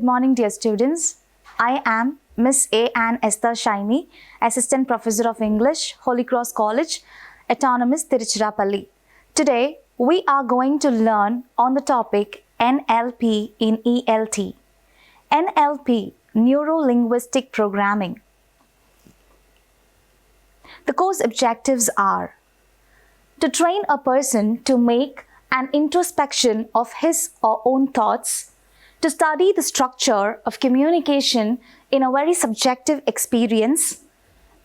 morning, dear students. I am Miss A. Ann Esther Shiny, Assistant Professor of English, Holy Cross College, Autonomous Tiruchirappalli. Today, we are going to learn on the topic NLP in ELT. NLP, Neuro-Linguistic Programming. The course objectives are to train a person to make an introspection of his or own thoughts, to study the structure of communication in a very subjective experience.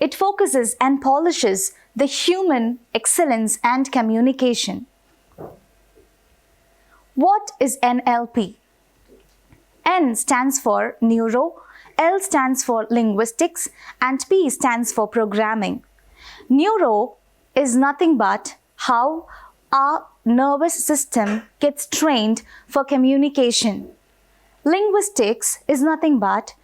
It focuses and polishes the human excellence and communication. What is NLP? N stands for Neuro, L stands for Linguistics, and P stands for Programming. Neuro is nothing but how our nervous system gets trained for communication. Linguistics is nothing but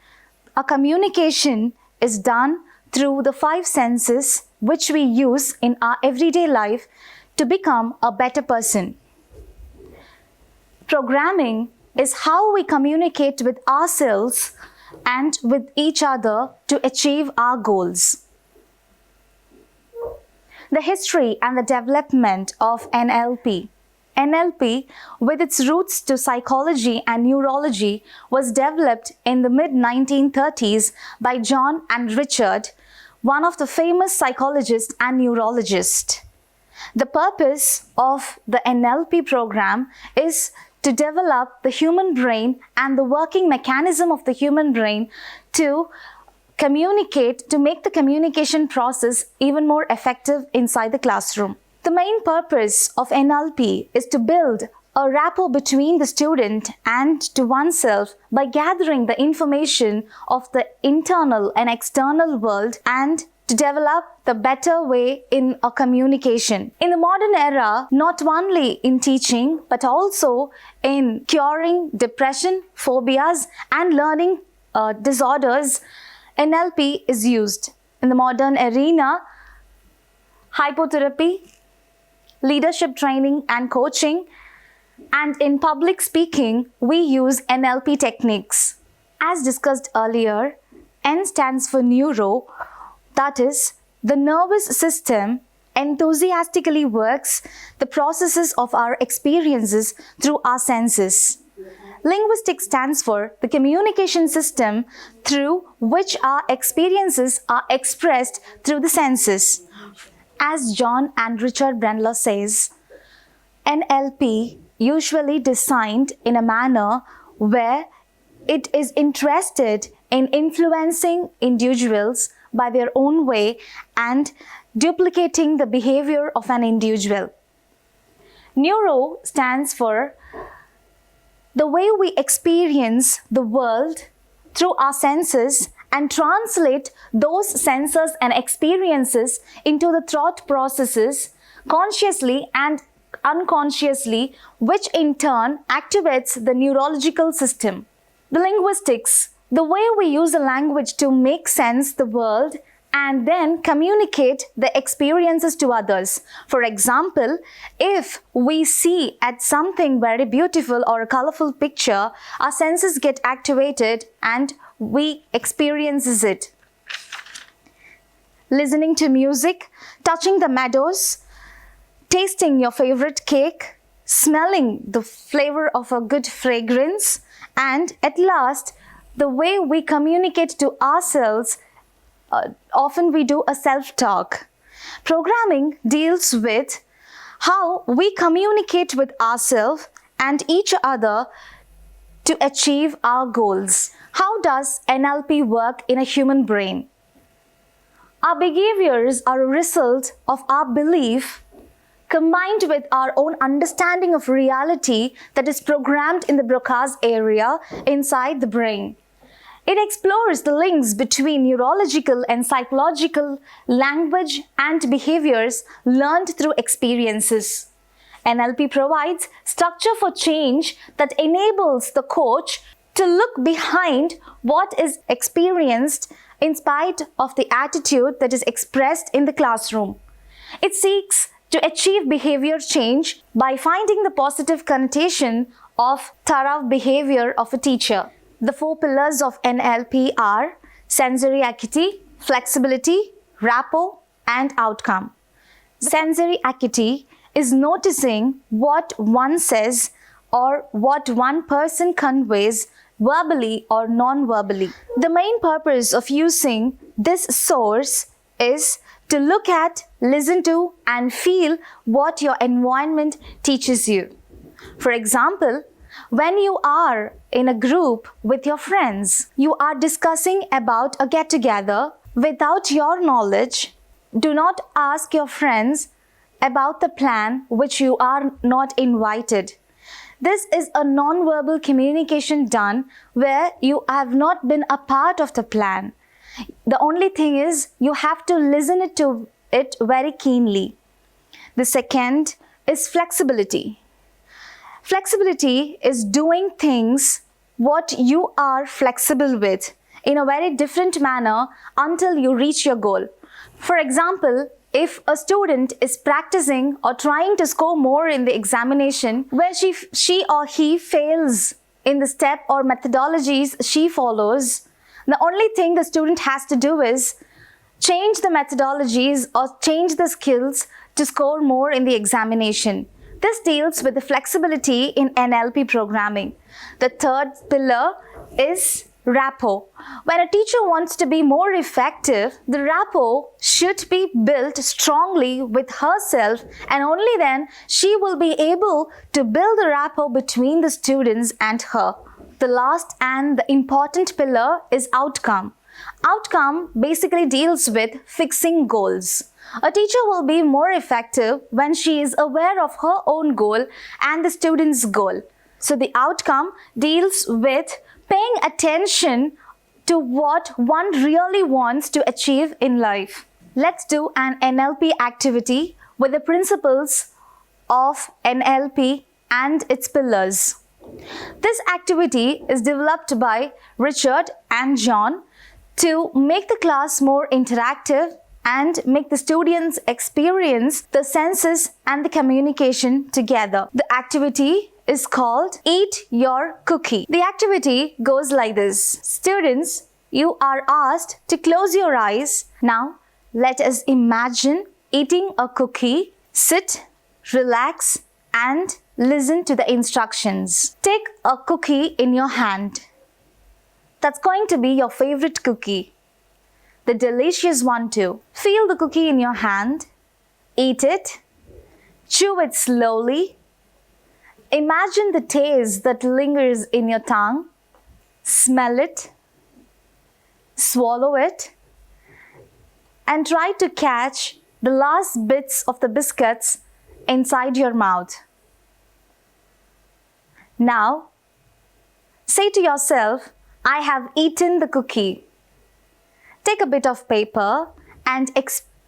a communication is done through the 5 senses which we use in our everyday life to become a better person. Programming is how we communicate with ourselves and with each other to achieve our goals. The history and the development of NLP. NLP, with its roots to psychology and neurology, was developed in the mid-1930s by John and Richard, one of the famous psychologists and neurologists. The purpose of the NLP program is to develop the human brain and the working mechanism of the human brain to communicate, to make the communication process even more effective inside the classroom. The main purpose of NLP is to build a rapport between the student and to oneself by gathering the information of the internal and external world and to develop the better way in a communication. In the modern era, not only in teaching but also in curing depression, phobias and learning disorders, NLP is used. In the modern arena, hypnotherapy, leadership training and coaching, and in public speaking, we use NLP techniques. As discussed earlier, N stands for Neuro, that is, the nervous system enthusiastically works the processes of our experiences through our senses. Linguistic stands for the communication system through which our experiences are expressed through the senses. As John and Richard Brendler says, NLP usually designed in a manner where it is interested in influencing individuals by their own way and duplicating the behavior of an individual. Neuro stands for the way we experience the world through our senses and translate those senses and experiences into the thought processes consciously and unconsciously, which in turn activates the neurological system. The linguistics, the way we use a language to make sense the world and then communicate the experiences to others. For example, if we see at something very beautiful or a colorful picture, our senses get activated and we experiences it. Listening to music, touching the meadows, tasting your favorite cake, smelling the flavor of a good fragrance, and at last, the way we communicate to ourselves, often we do a self-talk. Programming deals with how we communicate with ourselves and each other to achieve our goals. How does NLP work in a human brain? Our behaviors are a result of our belief combined with our own understanding of reality that is programmed in the Broca's area inside the brain. It explores the links between neurological and psychological language and behaviors learned through experiences. NLP provides structure for change that enables the coach to look behind what is experienced in spite of the attitude that is expressed in the classroom. It seeks to achieve behavior change by finding the positive connotation of thorough behavior of a teacher. The four pillars of NLP are sensory acuity, flexibility, rapport, and outcome. Sensory acuity is noticing what one says or what one person conveys verbally or non-verbally. The main purpose of using this source is to look at, listen to, and feel what your environment teaches you. For example, when you are in a group with your friends, you are discussing about a get-together without your knowledge. Do not ask your friends about the plan which you are not invited. This is a non-verbal communication done where you have not been a part of the plan. The only thing is you have to listen to it very keenly. The second is flexibility. Flexibility is doing things what you are flexible with in a very different manner until you reach your goal. For example, if a student is practicing or trying to score more in the examination where she or he fails in the step or methodologies she follows, the only thing the student has to do is change the methodologies or change the skills to score more in the examination. This deals with the flexibility in NLP programming. The third pillar is rapport. When a teacher wants to be more effective, the rapport should be built strongly with herself, and only then she will be able to build the rapport between the students and her. The last and the important pillar is outcome. Outcome basically deals with fixing goals. A teacher will be more effective when she is aware of her own goal and the student's goal. So the outcome deals with paying attention to what one really wants to achieve in life. Let's do an NLP activity with the principles of NLP and its pillars. This activity is developed by Richard and John to make the class more interactive and make the students experience the senses and the communication together. The activity is called Eat Your Cookie. The activity goes like this. Students, you are asked to close your eyes. Now, let us imagine eating a cookie. Sit, relax, and listen to the instructions. Take a cookie in your hand. That's going to be your favorite cookie. The delicious one too. Feel the cookie in your hand. Eat it. Chew it slowly. Imagine the taste that lingers in your tongue. Smell it. Swallow it. And try to catch the last bits of the biscuits inside your mouth. Now, say to yourself, I have eaten the cookie. Take a bit of paper and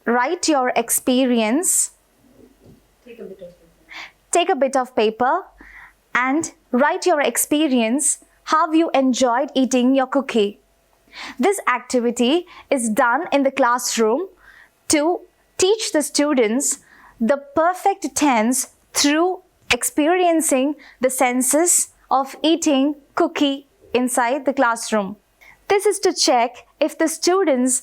write your experience. Take a bit of paper and write your experience, how you enjoyed eating your cookie. This activity is done in the classroom to teach the students the perfect tense through experiencing the senses of eating cookie inside the classroom. This is to check if the students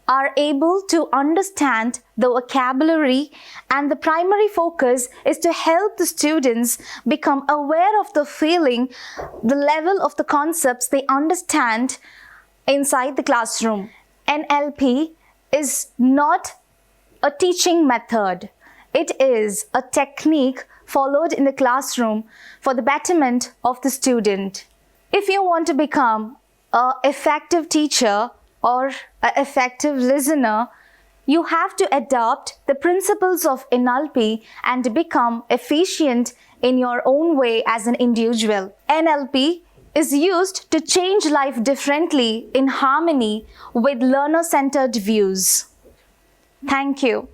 are able to understand the vocabulary, and the primary focus is to help the students become aware of the feeling, the level of the concepts they understand inside the classroom. NLP is not a teaching method. It is a technique followed in the classroom for the betterment of the student. If you want to become an effective teacher or an effective listener, you have to adopt the principles of NLP and become efficient in your own way as an individual. NLP is used to change life differently in harmony with learner-centered views. Thank you.